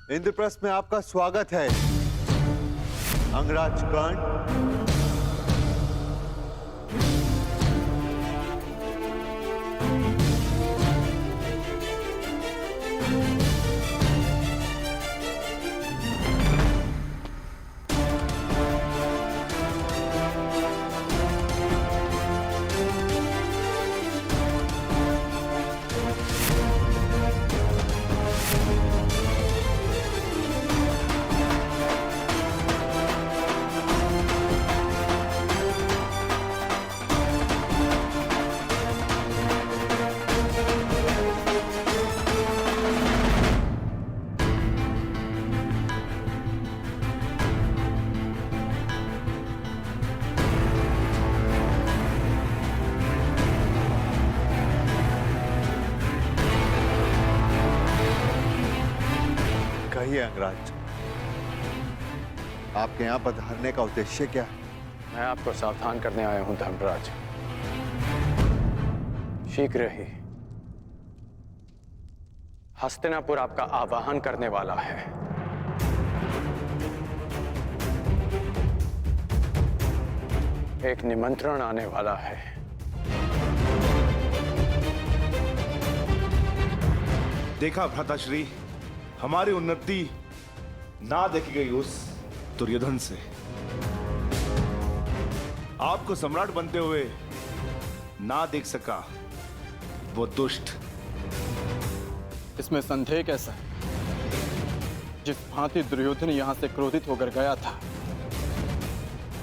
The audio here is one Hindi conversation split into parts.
इंद्रप्रस्थ में आपका स्वागत है अंगराज कर्ण। कहिए अंगराज, आपके यहां पधारने का उद्देश्य क्या है? मैं आपको सावधान करने आया हूं धर्मराज। शीघ्र ही हस्तिनापुर आपका आवाहन करने वाला है। एक निमंत्रण आने वाला है। देखा भ्राताश्री, हमारी उन्नति ना देखी गई उस दुर्योधन से। आपको सम्राट बनते हुए ना देख सका वो दुष्ट। इसमें संदेह कैसा है? जिस भांति दुर्योधन यहां से क्रोधित होकर गया था,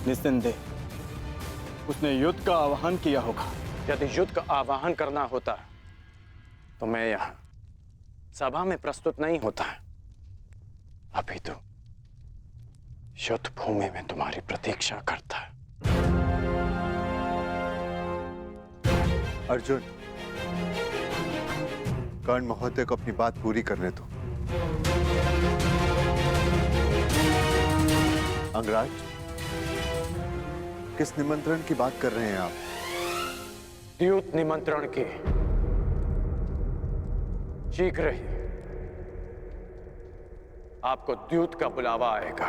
निस्संदेह उसने युद्ध का आह्वान किया होगा। यदि युद्ध का आह्वान करना होता तो मैं यहां सभा में प्रस्तुत नहीं होता। अभी तो युद्ध भूमि में तुम्हारी प्रतीक्षा करता। अर्जुन, कर्ण महोदय को अपनी बात पूरी करने दो। अंगराज, किस निमंत्रण की बात कर रहे हैं आप? द्यूत निमंत्रण की। शीघ्र ही आपको द्यूत का बुलावा आएगा।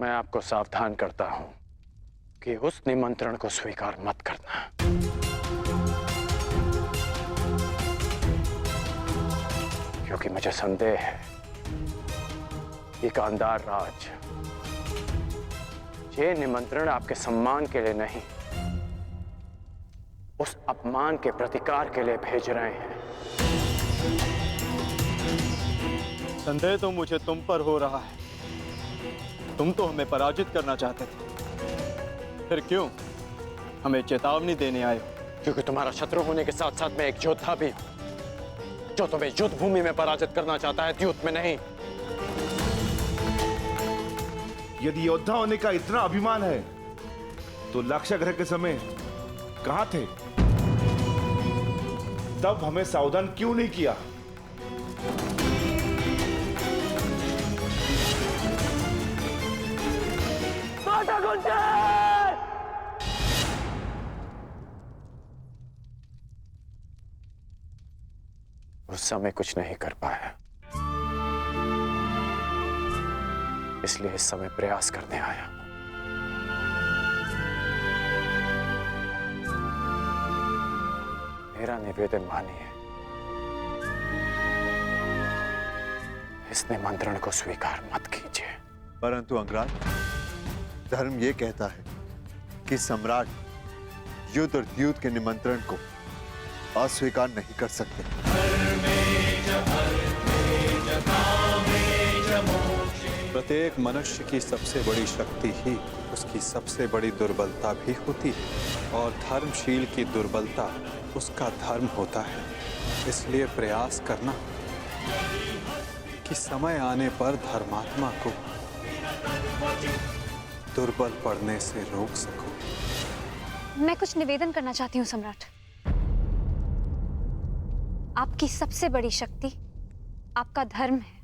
मैं आपको सावधान करता हूं कि उस निमंत्रण को स्वीकार मत करना। क्योंकि मुझे संदेह है कि गांधार राज ये निमंत्रण आपके सम्मान के लिए नहीं, उस अपमान के प्रतिकार के लिए भेज रहे हैं। संदेह तो मुझे तुम पर हो रहा है। तुम तो हमें पराजित करना चाहते थे, फिर क्यों हमें चेतावनी देने आए हो? क्योंकि तुम्हारा शत्रु होने के साथ साथ मैं एक योद्धा भी हूं, जो तुम्हें युद्ध भूमि में पराजित करना चाहता है, द्यूत में नहीं। यदि योद्धा होने का इतना अभिमान है तो लाक्षागृह के समय कहां थे? तब हमें सावधान क्यों नहीं किया? उस समय कुछ नहीं कर पाया, इसलिए इस समय प्रयास करने आया। मेरा निवेदन मानिए, इस निमंत्रण को स्वीकार मत कीजिए। परंतु अंगराज, धर्म ये कहता है कि सम्राट युद्ध और द्यूत के निमंत्रण को अस्वीकार नहीं कर सकते। प्रत्येक मनुष्य की सबसे बड़ी शक्ति ही उसकी सबसे बड़ी दुर्बलता भी होती है, और धर्मशील की दुर्बलता उसका धर्म होता है। इसलिए प्रयास करना कि समय आने पर धर्मात्मा को दुर्बल पड़ने से रोक सको। मैं कुछ निवेदन करना चाहती हूँ सम्राट। आपकी सबसे बड़ी शक्ति आपका धर्म है,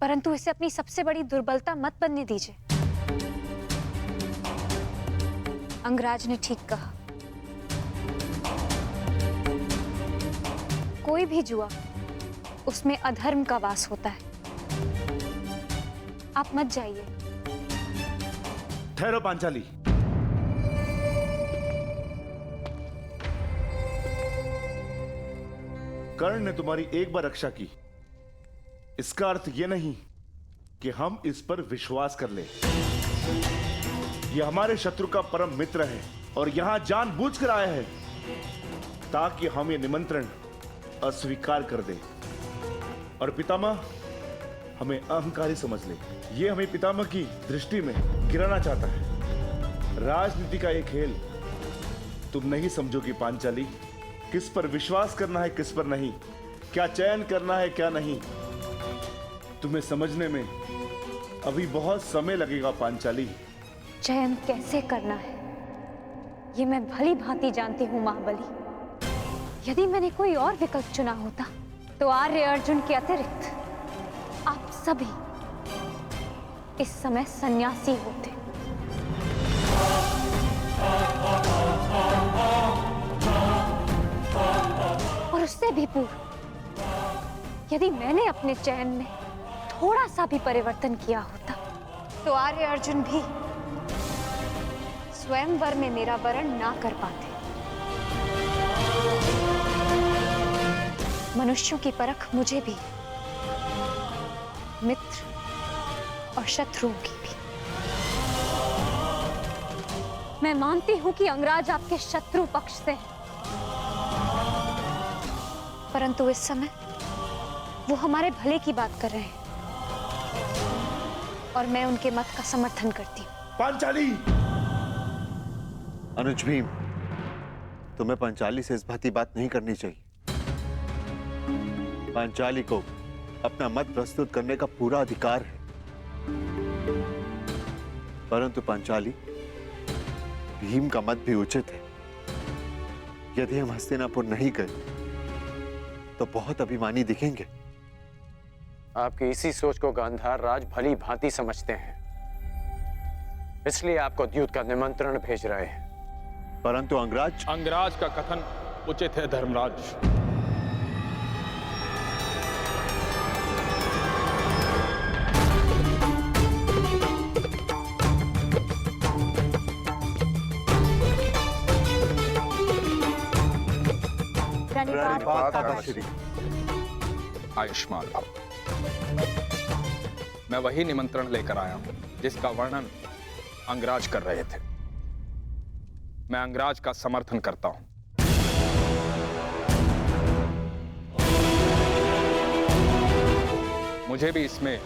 परंतु इसे अपनी सबसे बड़ी दुर्बलता मत बनने दीजिए। अंगराज ने ठीक कहा। कोई भी जुआ, उसमें अधर्म का वास होता है। आप मत जाइए। ठहरो पांचाली। कर्ण ने तुम्हारी एक बार रक्षा की, इसका अर्थ यह नहीं कि हम इस पर विश्वास कर ले। यह हमारे शत्रु का परम मित्र है और यहां जानबूझकर आया है ताकि हम ये निमंत्रण अस्वीकार कर दे और पितामह हमें अहंकारी समझ ले। यह हमें पितामह की दृष्टि में गिराना चाहता है। राजनीति का यह खेल तुम नहीं समझोगी पांचाली। किस पर विश्वास करना है, किस पर नहीं, क्या चयन करना है, क्या नहीं, तुम्हें समझने में अभी बहुत समय लगेगा पांचाली। चयन कैसे करना है, ये मैं भली भांति जानती हूँ महाबली। यदि मैंने कोई और विकल्प चुना होता तो आर्य अर्जुन के अतिरिक्त आप सभी इस समय सन्यासी होते। और उससे भी पूर्व यदि मैंने अपने चयन में थोड़ा सा भी परिवर्तन किया होता तो आर्य अर्जुन भी स्वयंवर में मेरा वरण ना कर पाते। मनुष्यों की परख मुझे भी, मित्र और शत्रुओं की भी। मैं मानती हूं कि अंगराज आपके शत्रु पक्ष से है, परंतु इस समय वो हमारे भले की बात कर रहे हैं और मैं उनके मत का समर्थन करती हूं। पांचाली! अनुज भीम, तुम्हें पांचाली से इस भांति बात नहीं करनी चाहिए। पांचाली को अपना मत प्रस्तुत करने का पूरा अधिकार है, परंतु पांचाली, भीम का मत भी उचित है। यदि हम हस्तिनापुर नहीं गए तो बहुत अभिमानी दिखेंगे। आपकी इसी सोच को गांधार राज भली भांति समझते हैं, इसलिए आपको द्यूत का निमंत्रण भेज रहे हैं। परंतु अंगराज का कथन उचित है धर्मराज। आयुष्मान भव। मैं वही निमंत्रण लेकर आया हूं जिसका वर्णन अंगराज कर रहे थे। मैं अंगराज का समर्थन करता हूं। मुझे भी इसमें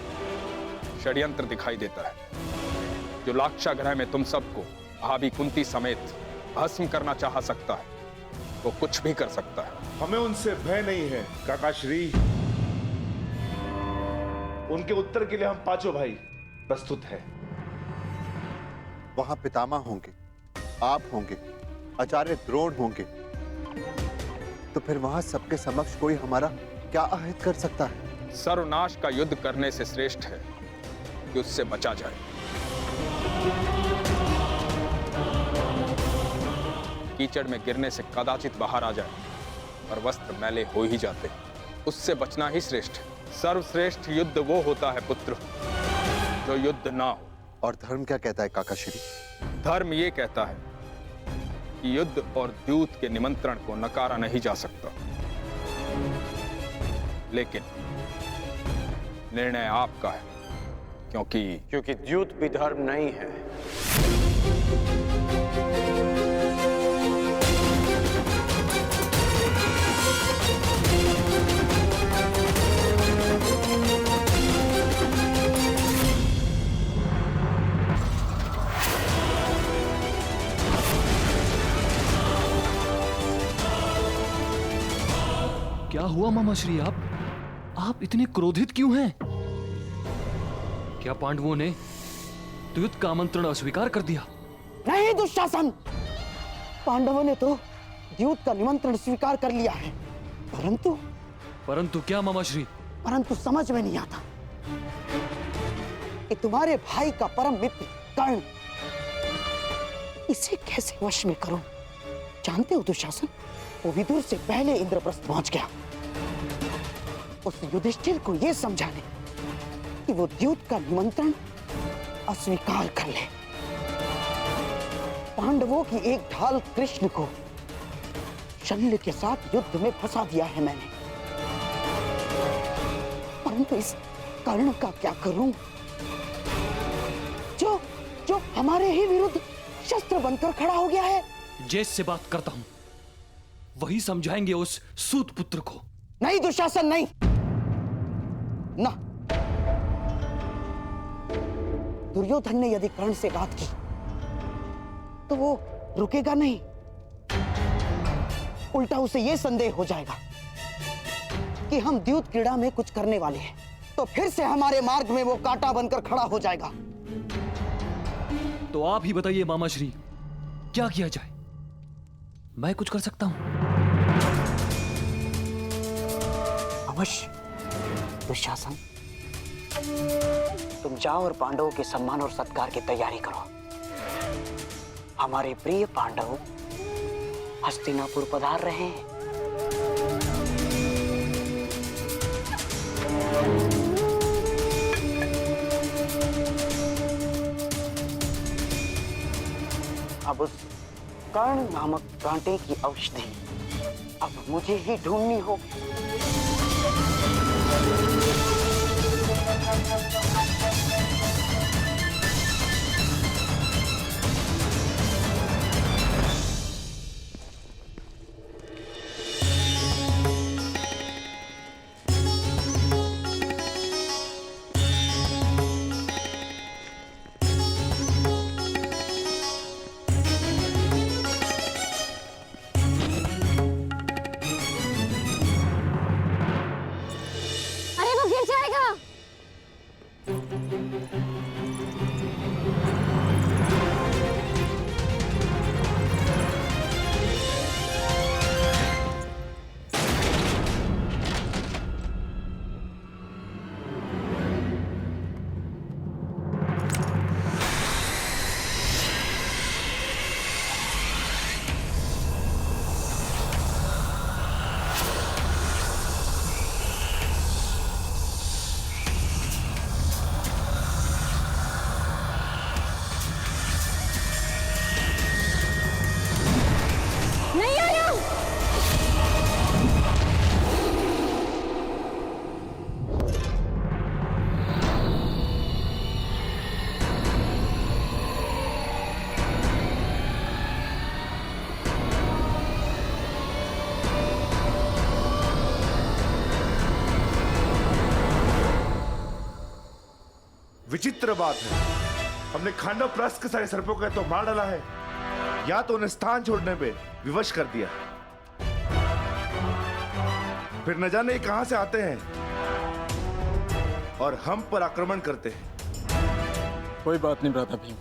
षड्यंत्र दिखाई देता है। जो लाक्षागृह में तुम सबको भाभी कुंती समेत भस्म करना चाह सकता है, वो कुछ भी कर सकता है। हमें उनसे भय नहीं है काकाश्री। उनके उत्तर के लिए हम पांचों भाई प्रस्तुत हैं। वहां पितामह होंगे, आप होंगे, आचार्य द्रोण होंगे, तो फिर वहां सबके समक्ष कोई हमारा क्या अहित कर सकता है? सर्वनाश का युद्ध करने से श्रेष्ठ है कि उससे बचा जाए। कीचड़ में गिरने से कदाचित बाहर आ जाए और वस्त्र मैले हो ही जाते, उससे बचना ही श्रेष्ठ है। सर्वश्रेष्ठ युद्ध वो होता है पुत्र जो युद्ध ना हो। और धर्म क्या कहता है काकाश्री? धर्म ये कहता है कि युद्ध और द्यूत के निमंत्रण को नकारा नहीं जा सकता, लेकिन निर्णय आपका है, क्योंकि द्यूत भी धर्म नहीं है। क्या हुआ मामाश्री? आप इतने क्रोधित क्यों हैं? क्या पांडवों ने द्यूत का आमंत्रण अस्वीकार कर दिया? नहीं दुशासन, पांडवों ने तो द्यूत का निमंत्रण स्वीकार कर लिया है, परंतु क्या मामाश्री? परंतु समझ में नहीं आता कि तुम्हारे भाई का परम मित्र कर्ण इसे कैसे वश में करूं? जानते हो दुशासन, वो विदुर से पहले इंद्रप्रस्थ पहुंच गया उस युधिष्ठिर को यह समझाने कि वो द्यूत का निमंत्रण अस्वीकार कर ले। पांडवों की एक ढाल कृष्ण को शल्य के साथ युद्ध में फंसा दिया है मैंने, परंतु इस कर्ण का क्या करूं जो जो हमारे ही विरुद्ध शस्त्र बनकर खड़ा हो गया है। जैसे बात करता हूं वही समझाएंगे उस सूत पुत्र को। नहीं दुशासन, नहीं ना। दुर्योधन ने यदि कर्ण से बात की तो वो रुकेगा नहीं, उल्टा उसे यह संदेह हो जाएगा कि हम द्यूत क्रीड़ा में कुछ करने वाले हैं, तो फिर से हमारे मार्ग में वो कांटा बनकर खड़ा हो जाएगा। तो आप ही बताइए मामा श्री, क्या किया जाए? मैं कुछ कर सकता हूं? अवश्य दुशासन, तुम जाओ और पांडवों के सम्मान और सत्कार की तैयारी करो। हमारे प्रिय पांडव हस्तिनापुर पधार रहे हैं। अब उस कर्ण नामक कांटे की औषधि अब मुझे ही ढूंढनी होगी। अरे वो गिर जाएगा। नहीं आया। विचित्र बात है, हमने खांडव प्रस्थ के सारे सर्पों को तो मार डाला है, या तो उन्हें स्थान छोड़ने पे विवश कर दिया, फिर न जाने कहां से आते हैं और हम पर आक्रमण करते हैं। कोई बात नहीं भ्राता भीम,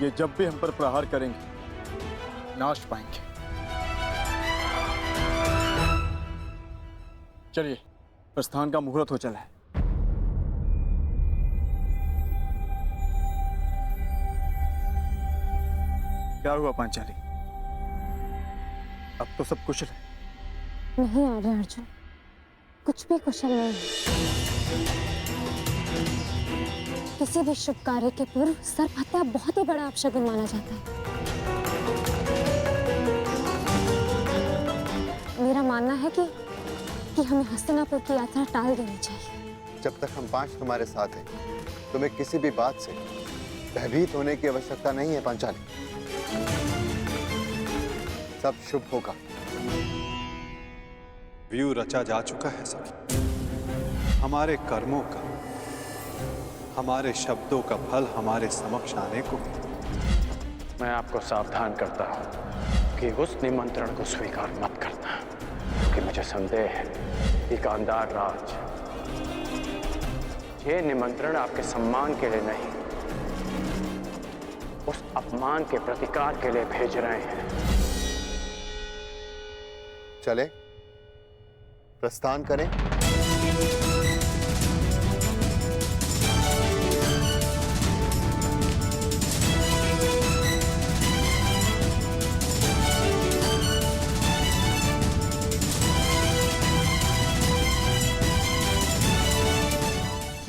ये जब भी हम पर प्रहार करेंगे नाश पाएंगे। चलिए, प्रस्थान का मुहूर्त हो चला है। क्या हुआ पांचाली? अब तो सब कुशल है? नहीं आर्य अर्जुन, कुछ भी कुशल नहीं है। किसी भी शुभ कार्य के पूर्व सर्प हत्या बहुत ही बड़ा अपशगुन माना जाता है। मेरा मानना है कि हमें हस्तिनापुर की यात्रा टाल देनी चाहिए। जब तक हम पांच तुम्हारे साथ हैं, तुम्हें किसी भी बात से भयभीत होने की आवश्यकता नहीं है पांचाली। सब शुभ होगा। व्यू रचा जा चुका है सब। हमारे कर्मों का, हमारे शब्दों का फल हमारे समक्ष आने को। मैं आपको सावधान करता हूं कि उस निमंत्रण को स्वीकार मत करना, क्योंकि मुझे संदेह है कि गांधार राज ये निमंत्रण आपके सम्मान के लिए नहीं, उस अपमान के प्रतिकार के लिए भेज रहे हैं। चले, प्रस्थान करें।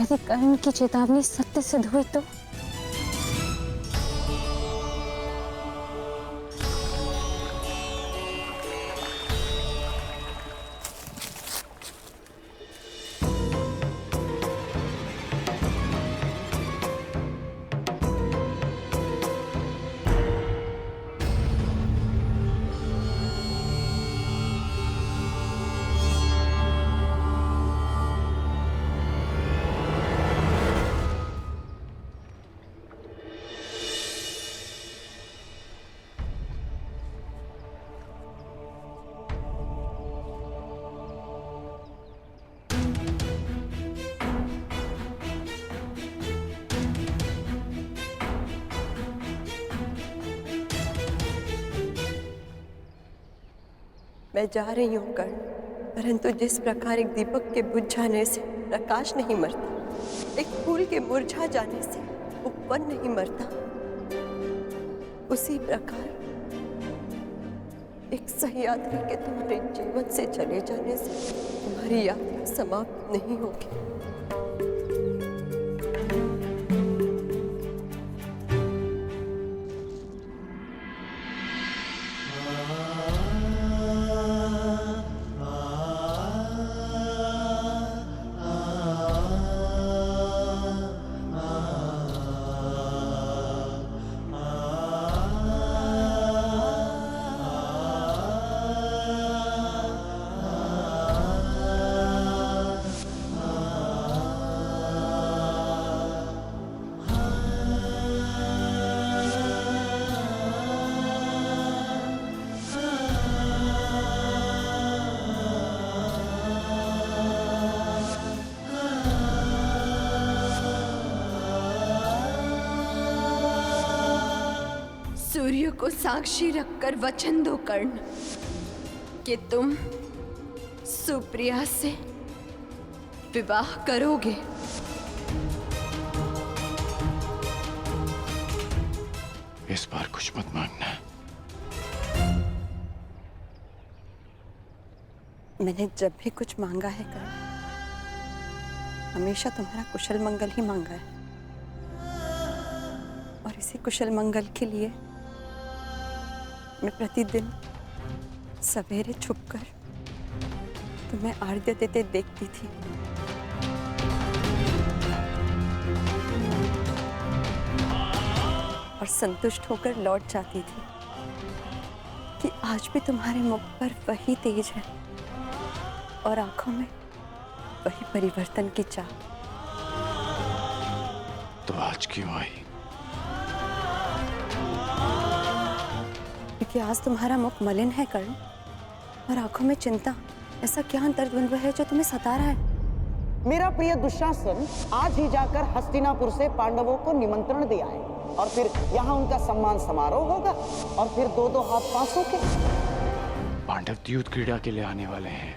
यदि कर्ण की चेतावनी सत्य सिद्ध हुई तो? मैं जा रही हूँ कर्ण, परंतु जिस प्रकार एक दीपक के बुझ जाने से प्रकाश नहीं मरता, एक फूल के मुरझा जाने से उपवन नहीं मरता, उसी प्रकार एक सह्याद्री के तुम्हारे जीवन से चले जाने से तुम्हारी यात्रा समाप्त नहीं होगी। सूर्य को साक्षी रखकर वचन दो कर्ण कि तुम सुप्रिया से विवाह करोगे। इस बार कुछ मत मांगना। मैंने जब भी कुछ मांगा है कर्ण, हमेशा तुम्हारा कुशल मंगल ही मांगा है, और इसी कुशल मंगल के लिए मैं प्रतिदिन सवेरे छुपकर तुम्हें आर्घ्य देते देखती थी। और संतुष्ट होकर लौट जाती थी कि आज भी तुम्हारे मुख पर वही तेज है और आंखों में वही परिवर्तन की चाह। तो आज क्यों आई? क्योंकि आज तुम्हारा मुख मलिन है कर्ण, और आंखों में चिंता। ऐसा क्या अंतर्द्वंद्व है जो तुम्हें सता रहा है? मेरा प्रिय दुशासन आज ही जाकर हस्तिनापुर से पांडवों को निमंत्रण दिया है, और फिर यहाँ उनका सम्मान समारोह होगा, और फिर दो दो हाथ पांचों के। पांडव युद्ध क्रीड़ा के लिए आने वाले हैं,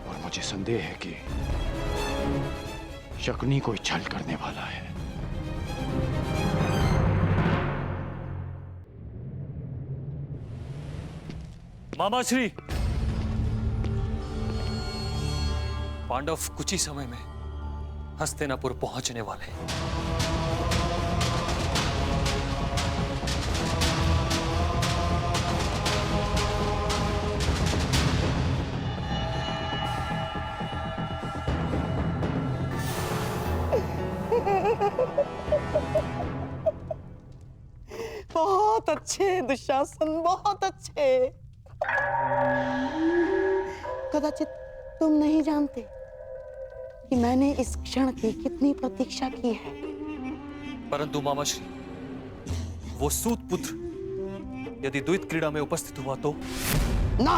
और मुझे संदेह है कि शकुनी कोई छल करने वाला है। मामाश्री, पांडव कुछ ही समय में हस्तिनापुर पहुंचने वाले हैं। बहुत अच्छे दुशासन, बहुत अच्छे। कदाचित तुम नहीं जानते कि मैंने इस क्षण की कितनी प्रतीक्षा की है। परंतु मामाश्री, वो सूत पुत्र यदि द्वैत क्रीड़ा में उपस्थित हुआ तो? ना,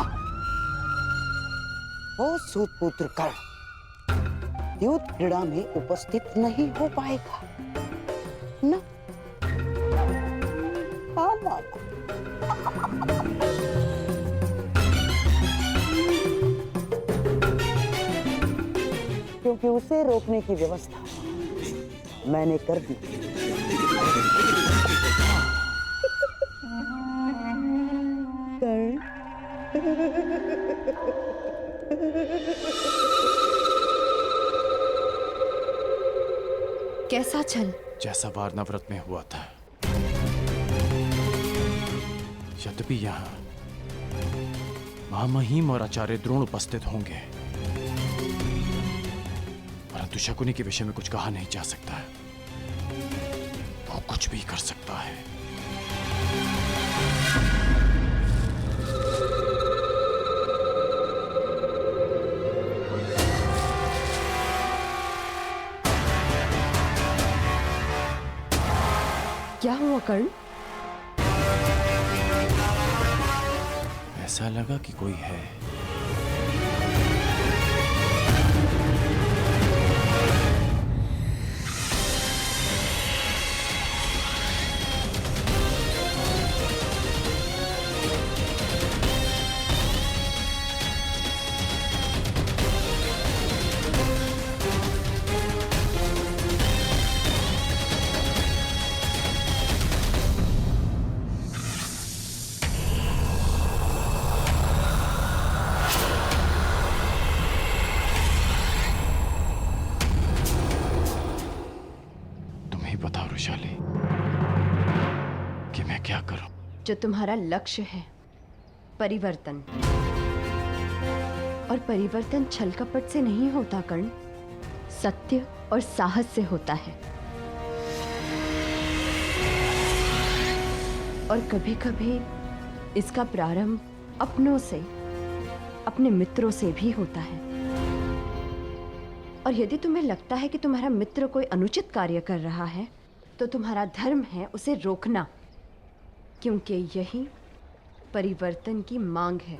वो सूतपुत्र कर्ण द्यूत क्रीड़ा में उपस्थित नहीं हो पाएगा। ना, ना। क्योंकि उसे रोकने की व्यवस्था मैंने कर दी। कर्ण कैसा छल? जैसा वारनाव्रत में हुआ था। यद्यपि यहाँ महामहिम और आचार्य द्रोण उपस्थित होंगे, परंतु शकुनी के विषय में कुछ कहा नहीं जा सकता है। वो कुछ भी कर सकता है। क्या हुआ कर्ण? ऐसा लगा कि कोई है। बताओ वृषाली कि मैं क्या करूं? जो तुम्हारा लक्ष्य है, परिवर्तन, और परिवर्तन छल कपट से नहीं होता कर्ण, सत्य और साहस से होता है। और कभी कभी इसका प्रारंभ अपनों से, अपने मित्रों से भी होता है। और यदि तुम्हें लगता है कि तुम्हारा मित्र कोई अनुचित कार्य कर रहा है, तो तुम्हारा धर्म है उसे रोकना, क्योंकि यही परिवर्तन की मांग है।